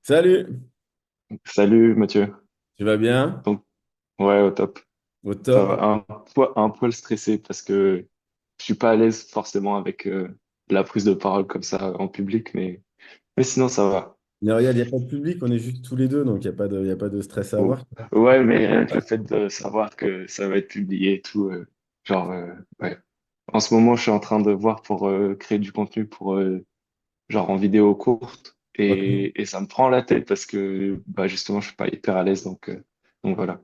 Salut, Salut Mathieu. tu vas bien? Donc, ouais, au top. Au Ça top. va un poil stressé parce que je suis pas à l'aise forcément avec la prise de parole comme ça en public, mais sinon ça va. Mais regarde, il n'y a pas de public, on est juste tous les deux, donc il y a pas de stress à Ou- avoir. Ouais, mais le fait de savoir que ça va être publié et tout, genre, ouais. En ce moment, je suis en train de voir pour créer du contenu pour genre en vidéo courte Ok. et ça me prend la tête parce que bah justement, je suis pas hyper à l'aise donc voilà.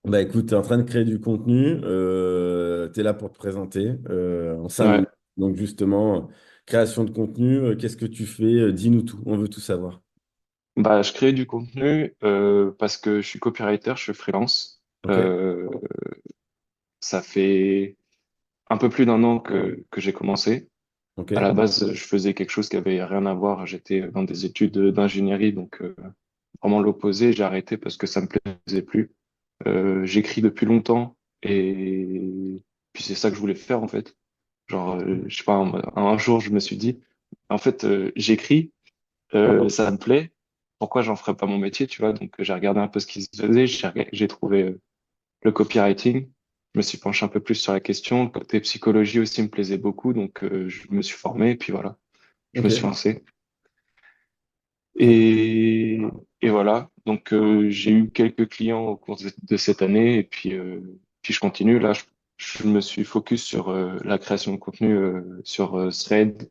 Bah écoute, tu es en train de créer du contenu, tu es là pour te présenter en 5 minutes. Ouais. Donc justement, création de contenu, qu'est-ce que tu fais? Dis-nous tout, on veut tout savoir. Bah, je crée du contenu parce que je suis copywriter, je suis freelance. Ok, Euh, Ça fait un peu plus d'un an que j'ai commencé. ok, À la base, je faisais quelque chose qui avait rien à voir. J'étais dans des études d'ingénierie, donc vraiment l'opposé. J'ai arrêté parce que ça me plaisait plus. J'écris depuis longtemps et puis c'est ça que je voulais faire en fait. Genre, je sais pas, un jour, je me suis dit, en fait, j'écris. Ça me plaît. Pourquoi j'en ferais pas mon métier, tu vois? Donc, j'ai regardé un peu ce qui se faisait. J'ai trouvé le copywriting. Je me suis penché un peu plus sur la question. Le côté psychologie aussi me plaisait beaucoup. Donc, je me suis formé. Et puis voilà, je me suis ok, lancé. trop cool. Et, et voilà. Donc, j'ai eu quelques clients au cours de cette année. Et puis je continue. Là, je me suis focus sur la création de contenu sur Thread.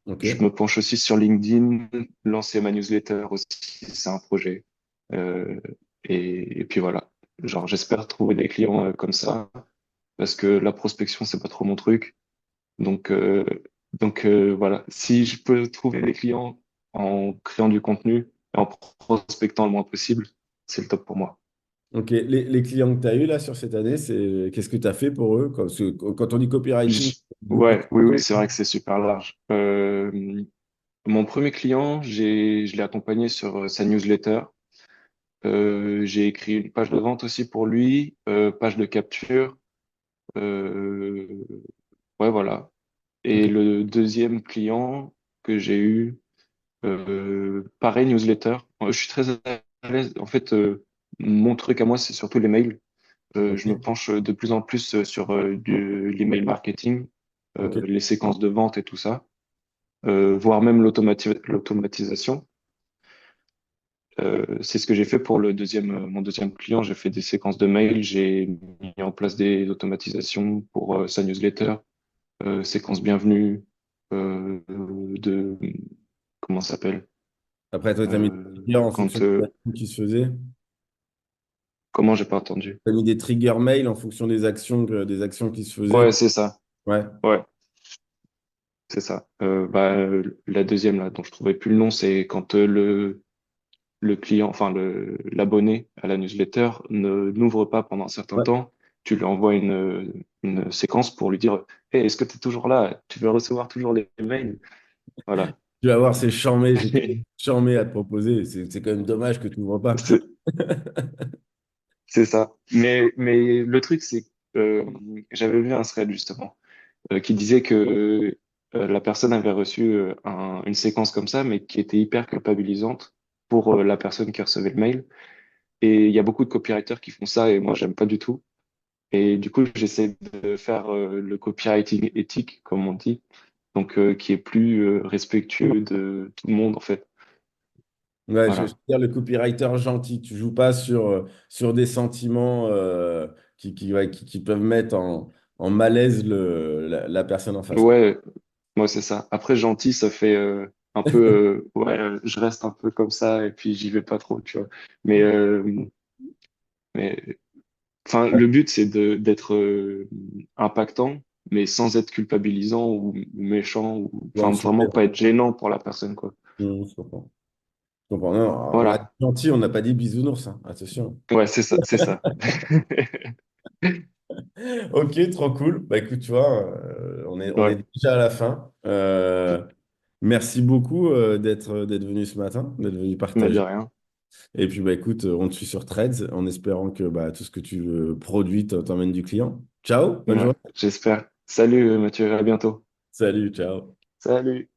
Ok, Je me penche aussi sur LinkedIn, lancer ma newsletter aussi, c'est un projet. Euh, et puis voilà. Genre, j'espère trouver des clients comme ça, parce que la prospection, c'est pas trop mon truc. Donc, voilà. Si je peux trouver des clients en créant du contenu et en prospectant le moins possible, c'est le top pour moi. ok. Les clients que tu as eu là sur cette année, qu'est-ce que tu as fait pour eux? Parce que quand on dit copywriting, J- beaucoup de Ouais, oui, oui, choses. c'est vrai que c'est super large. Mon premier client, je l'ai accompagné sur sa newsletter. J'ai écrit une page de vente aussi pour lui, page de capture. Euh, ouais, voilà. Ok, Et le deuxième client que j'ai eu, pareil, newsletter. Je suis très à l'aise. En fait, mon truc à moi, c'est surtout les mails. Je me ok, penche de plus en plus sur l'email marketing, ok. les séquences de vente et tout ça, voire même l'automatisation. C'est ce que j'ai fait pour mon deuxième client. J'ai fait des séquences de mails, j'ai mis en place des automatisations pour sa newsletter, séquence bienvenue, de comment ça s'appelle? Après, toi, tu as mis des Euh, triggers en fonction quand des actions qui se faisaient. comment j'ai pas entendu? Tu as mis des trigger mails en fonction des actions qui se faisaient. Ouais, c'est ça. Ouais, Ouais, c'est ça. Bah, la deuxième là, dont je trouvais plus le nom, c'est quand le client, enfin l'abonné à la newsletter ne n'ouvre pas pendant un certain ouais. temps, tu lui envoies une séquence pour lui dire, Hey, est-ce que tu es toujours là? Tu veux recevoir toujours les mails? Voilà. Tu vas voir, c'est charmé. J'ai charmé à te proposer. C'est quand même dommage que tu n'ouvres pas. C'est c'est ça. Mais le truc, c'est que j'avais vu un thread justement qui disait que la personne avait reçu une séquence comme ça, mais qui était hyper culpabilisante pour la personne qui recevait le mail. Et il y a beaucoup de copywriters qui font ça, et moi, j'aime pas du tout. Et du coup, j'essaie de faire le copywriting éthique, comme on dit, donc qui est plus respectueux de tout le monde, en fait. Ouais, je veux Voilà. dire le copywriter gentil. Tu joues pas sur des sentiments ouais, qui peuvent mettre en malaise la personne en face, quoi. Ouais, moi, c'est ça. Après, gentil, ça fait un peu, ouais, je reste un peu comme ça, et puis j'y vais pas trop, tu vois. Mais, mais, enfin, le but, c'est d'être impactant, mais sans être culpabilisant ou méchant, ou, Ouais, enfin, vraiment super. pas être gênant pour la personne, quoi. Je comprends. Je comprends. Non, on a dit Voilà. gentil, on n'a pas dit bisounours, hein. Attention. Ouais, c'est ça, c'est ça. Ok, trop cool. Bah écoute, tu vois, on est Ouais, déjà à la fin. Merci beaucoup d'être venu ce matin, d'être venu mais de partager. rien. Et puis bah écoute, on te suit sur Threads en espérant que bah, tout ce que tu produis t'emmène du client. Ciao, bonne Ouais, journée. j'espère. Salut Mathieu, à bientôt. Salut, ciao. Salut.